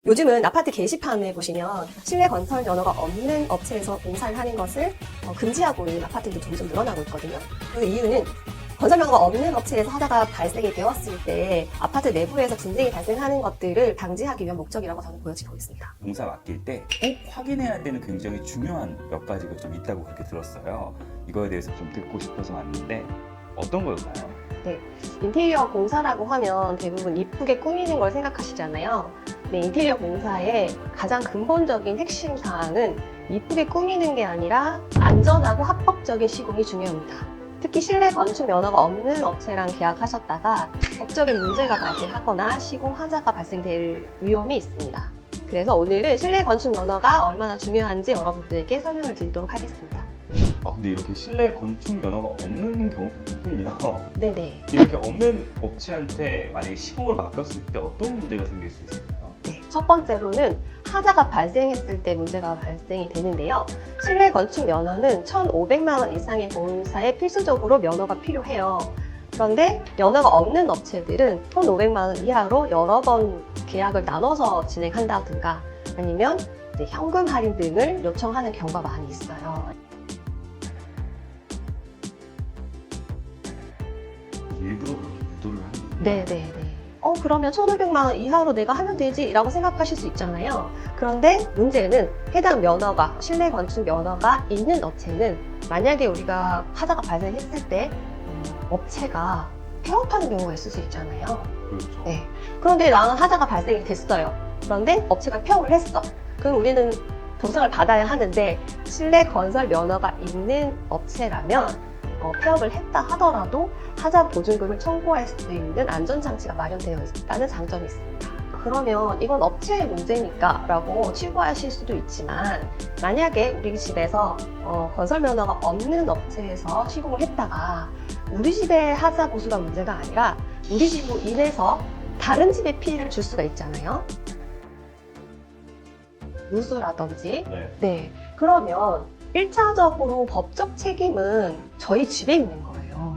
요즘은 아파트 게시판에 보시면 실내 건설 면허가 없는 업체에서 공사를 하는 것을 금지하고 있는 아파트도 점점 늘어나고 있거든요. 그 이유는 건설 면허가 없는 업체에서 하자가 발생이 되었을 때 아파트 내부에서 분쟁이 발생하는 것들을 방지하기 위한 목적이라고 저는 보여지고 있습니다. 공사 맡길 때 꼭 확인해야 되는 굉장히 중요한 몇 가지가 좀 있다고 그렇게 들었어요. 이거에 대해서 좀 듣고 싶어서 왔는데 어떤 걸까요? 네, 인테리어 공사라고 하면 대부분 이쁘게 꾸미는 걸 생각하시잖아요. 네, 인테리어 공사의 가장 근본적인 핵심 사항은 이쁘게 꾸미는 게 아니라 안전하고 합법적인 시공이 중요합니다. 특히 실내 건축 면허가 없는 업체랑 계약하셨다가 법적인 문제가 발생하거나 시공 하자가 발생될 위험이 있습니다. 그래서 오늘은 실내 건축 면허가 얼마나 중요한지 여러분들에게 설명을 드리도록 하겠습니다. 근데 이렇게 실내 건축 면허가 없는 경우가 있군요. 네네. 이렇게 없는 업체한테 만약에 시공을 맡겼을 때 어떤 문제가 생길 수 있을까요? 네, 첫 번째로는 하자가 발생했을 때 문제가 발생이 되는데요. 실내 건축 면허는 1,500만 원 이상의 공사에 필수적으로 면허가 필요해요. 그런데 면허가 없는 업체들은 1,500만 원 이하로 여러 번 계약을 나눠서 진행한다든가 아니면 현금 할인 등을 요청하는 경우가 많이 있어요. 일부러 그렇게 유도를 하는 거예요? 네네네. 그러면 1,500만 원 이하로 내가 하면 되지 라고 생각하실 수 있잖아요. 그런데 문제는 해당 면허가, 실내 건축 면허가 있는 업체는 만약에 우리가 하자가 발생했을 때 업체가 폐업하는 경우가 있을 수 있잖아요. 그렇죠. 네. 그런데 나는 하자가 발생이 됐어요. 그런데 업체가 폐업을 했어. 그럼 우리는 보상을 받아야 하는데 실내 건설 면허가 있는 업체라면 폐업을 했다 하더라도 하자 보증금을 청구할 수 있는 안전장치가 마련되어 있다는 장점이 있습니다. 그러면 이건 업체의 문제니까 라고 치부하실 수도 있지만 만약에 우리 집에서 건설 면허가 없는 업체에서 시공을 했다가 우리 집의 하자 보수가 문제가 아니라 우리 집으로 인해서 다른 집에 피해를 줄 수가 있잖아요. 누수라든지. 네. 그러면 1차적으로 법적 책임은 저희 집에 있는 거예요.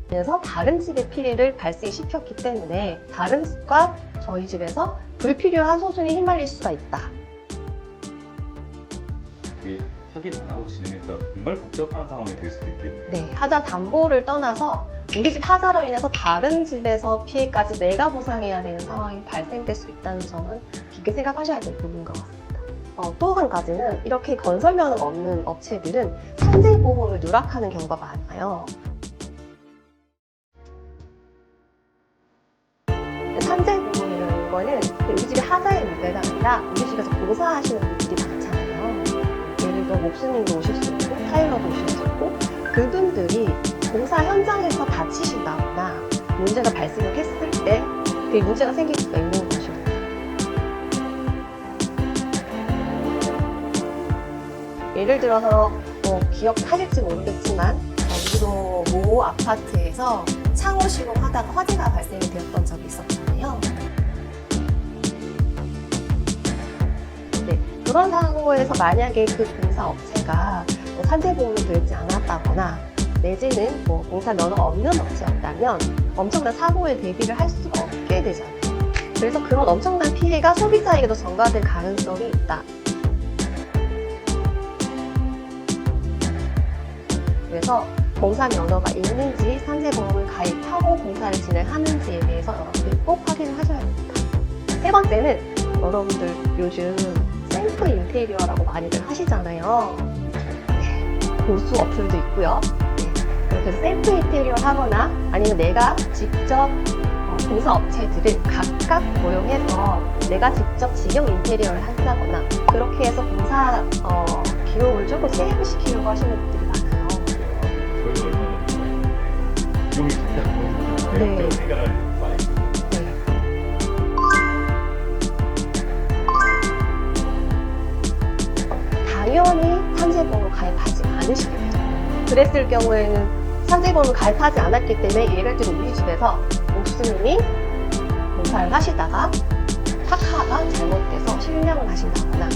그래서 다른 집의 피해를 발생시켰기 때문에 다른 집과 저희 집에서 불필요한 소송에 휘말릴 수가 있다. 이게 확인 안 하고 진행했다 정말 복잡한 상황이 될 수도 있겠네요. 네, 하자 담보를 떠나서 우리 집 하자로 인해서 다른 집에서 피해까지 내가 보상해야 되는 상황이 발생될 수 있다는 점은 깊게 생각하셔야 될 부분인 것 같습니다. 또 한 가지는 이렇게 건설 면허가 없는 업체들은 산재 보험을 누락하는 경우가 많아요. 산재 보험이라는 거는 우리 집의 하자의 문제가 아니라 우리 집에서 공사하시는 분들이 많잖아요. 예를 들어 목수님도 오실 수 있고 타일러도 오실 수 있고 그분들이 공사 현장에서 다치신다거나 문제가 발생을 했을 때 그 문제가 생길 수가 있는 것입니다. 예를 들어서 기억하실지 모르겠지만 우리도 모 아파트에서 창호 시공하다가 화재가 발생이 되었던 적이 있었잖아요. 네, 그런 상황에서 만약에 그 공사 업체가 산재보험을 들지 않았다거나 내지는 공사 면허가 없는 업체였다면 엄청난 사고에 대비를 할 수가 없게 되잖아요. 그래서 그런 엄청난 피해가 소비자에게도 전가될 가능성이 있다. 그래서 공사 면허가 있는지 산재보험을 가입하고 공사를 진행하는지에 대해서 여러분들이 꼭 확인을 하셔야 됩니다. 세 번째는 여러분들 요즘 셀프 인테리어라고 많이들 하시잖아요. 고수 어플도 있고요. 그래서 셀프 인테리어를 하거나 아니면 내가 직접 공사 업체들을 각각 고용해서 내가 직접 직영 인테리어를 한다거나 그렇게 해서 공사 비용을 조금 세이브시키려고 하시는 분들이 많아요. 저희도 얼마나 비용이 좋다고 네. 그런 생각을 많이 당연히 산재보험을 가입하지 않으시겠죠. 그랬을 경우에는 산재보험을 가입하지 않았기 때문에 예를 들어 우리 집에서 목수님이 공사를 하시다가 타카가 잘못돼서 실명을 하신다거나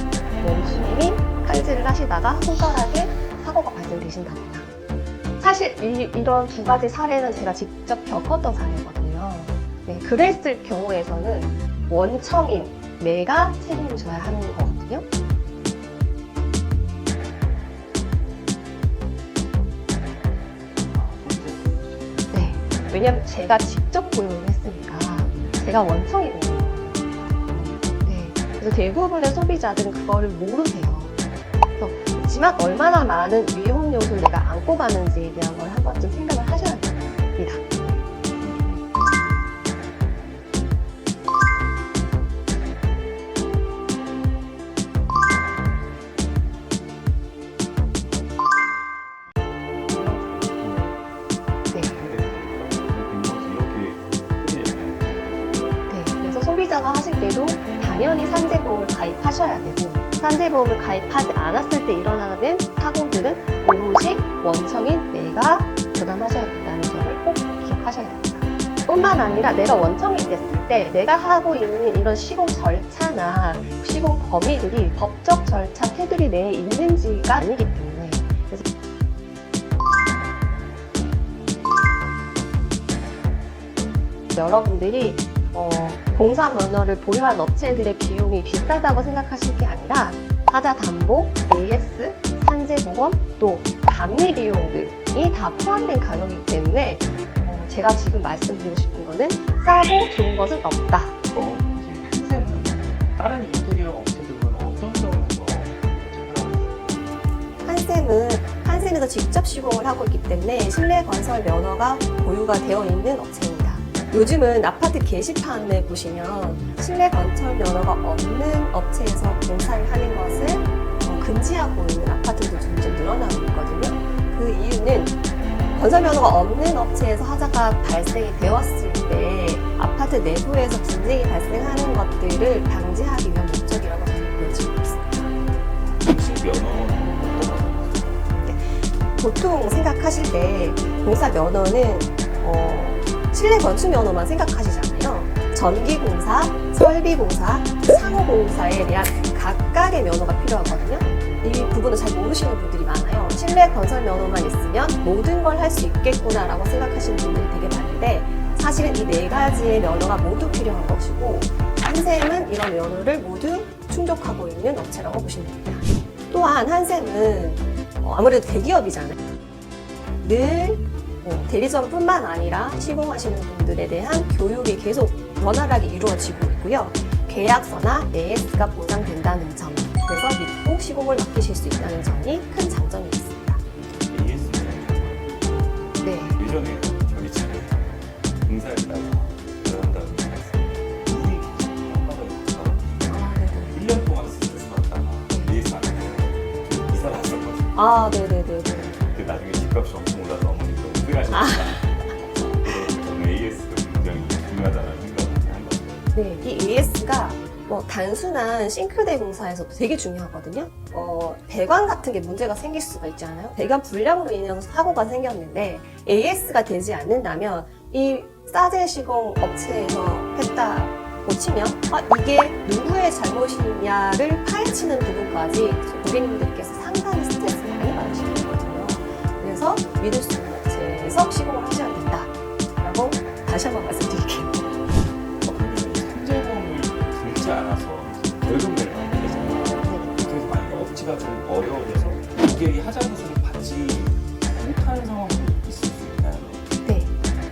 목수님이 칼질을 하시다가 손가락에 사고가 발생되신다거나 사실 이런 두 가지 사례는 제가 직접 겪었던 사례거든요. 네, 그랬을 경우에서는 원청인 내가 책임져야 하는 거거든요. 네, 왜냐면 제가 직접 고용을 했으니까 제가 원청이거든요. 네, 그래서 대부분의 소비자들은 그거를 모르세요. 그렇지만 얼마나 많은 위험 요소를 내가 안고 가는지에 대한 걸 한 번쯤 생각을 하셔야 됩니다. 네, 그래서 소비자가 하실 때도 당연히 산재보험을 가입하셔야 되고, 산재보험을 가입하지 않았을 때 일어나는 사고들은 오롯이 원청인 내가 부담하셔야 된다는 점을 꼭 기억하셔야 됩니다. 뿐만 아니라 내가 원청이 됐을 때 내가 하고 있는 이런 시공 절차나 시공 범위들이 법적 절차 테두리 내에 있는지가 아니기 때문에, 그래서 여러분들이 공사 면허를 보유한 업체들의 비용이 비싸다고 생각하실 게 아니라 하자 담보, AS, 산재보험, 또 감리 비용들이 다 포함된 가격이기 때문에 제가 지금 말씀드리고 싶은 거는 싸고 좋은 것은 없다. 한샘은 다른 인테리어 업체들은 어떤 점을 더 한샘에서 직접 시공을 하고 있기 때문에 실내 건설 면허가 보유가 되어 있는 업체입니다. 요즘은 아파트 게시판에 보시면 실내 건설 면허가 없는 업체에서 공사를 하는 것을 금지하고 있는 아파트도 점점 늘어나고 있거든요. 그 이유는 건설 면허가 없는 업체에서 하자가 발생이 되었을 때 아파트 내부에서 분쟁이 발생하는 것들을 방지하기 위한 목적이라고 저는 보여지고 있습니다. 공식 면허는 보통 생각하실 때 공사 면허는 실내 건축 면허만 생각하시잖아요. 전기공사, 설비공사, 상호공사에 대한 각각의 면허가 필요하거든요. 이 부분을 잘 모르시는 분들이 많아요. 실내 건설 면허만 있으면 모든 걸 할 수 있겠구나라고 생각하시는 분들이 되게 많은데, 사실은 이 네 가지의 면허가 모두 필요한 것이고, 한샘은 이런 면허를 모두 충족하고 있는 업체라고 보시면 됩니다. 또한 한샘은 아무래도 대기업이잖아요. 늘 대리점뿐만 아니라 시공하시는 분들에 대한 교육이 계속 원활하게 이루어지고 있고요. 계약서나 AS가 보장된다는 점, 그래서 믿고 시공을 맡기실 수 있다는 점이 큰 장점이 있습니다. AS는 네. 예전에 저희 집에 공사했다가 들어간다고 했어요. 물이 계속 깜빡이 1년 동안 쓰다가 AS 안 했어요. 이사 왔었거든요. 아, 네네네. 근데 나중에 집값이 엄청 올라서 어머니도 후회하셨다. 그래서 저는 AS도 굉장히 중요하다는 생각을 한 거예요. 네, 이 AS가 단순한 싱크대 공사에서도 되게 중요하거든요. 배관 같은 게 문제가 생길 수가 있잖아요. 배관 불량으로 인해서 사고가 생겼는데 AS가 되지 않는다면 이 싸제 시공 업체에서 했다고 치면 이게 누구의 잘못이냐를 파헤치는 부분까지 고객님들께서 상당히 스트레스를 많이 받으시는 거거든요. 그래서 믿을 수 있는 업체에서 시공을 하셔야 된다라고 다시 한번 말씀드릴게요. 산재보험을 들지 않아서 벌금 내는 거 되잖아요. 그래서 만약에 업체가 좀 어려워져서 이게 이 하자구수를 받지 못하는 상황이 있을 수 있나요? 네,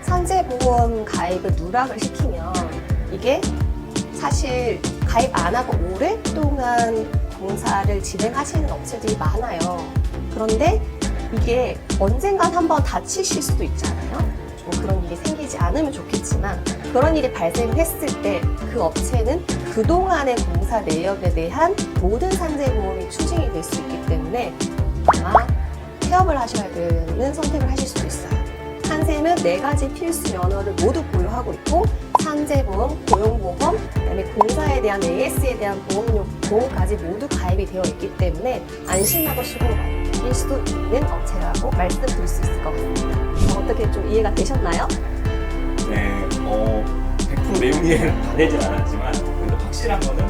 산재보험 가입을 누락을 시키면 이게 사실 가입 안 하고 오랫동안 공사를 진행하시는 업체들이 많아요. 그런데 이게 언젠간 한번 다치실 수도 있잖아요. 그런 일이 생기지 않으면 좋겠지만 그런 일이 발생했을 때 그 업체는 그동안의 공사 내역에 대한 모든 산재보험이 추징이 될 수 있기 때문에 아마 폐업을 하셔야 되는 선택을 하실 수도 있어요. 한샘은 4가지 필수 면허를 모두 보유하고 있고 산재보험, 고용보험, 그다음에 공사에 대한 AS에 대한 보험까지 모두 가입이 되어 있기 때문에 안심하고 시공을 맡길 수도 있는 업체라고 말씀드릴 수 있을 것 같습니다. 어떻게 좀 이해가 되셨나요? 네, 100% 내용이 이해는 다 되진 않았지만 그래도 확실한 거는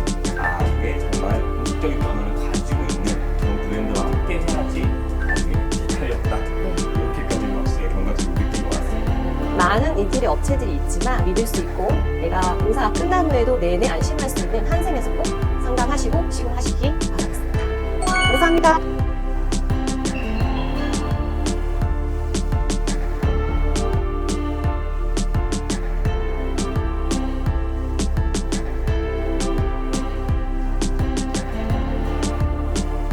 이게 정말 공식적인 면허를 가지고 있는 그런 브랜드와 함께 해야지 나중에 기타리 없다. 이렇게까지는 많은 인테리어 업체들이 있지만 믿을 수 있고 내가 공사가 끝난 후에도 내내 안심할 수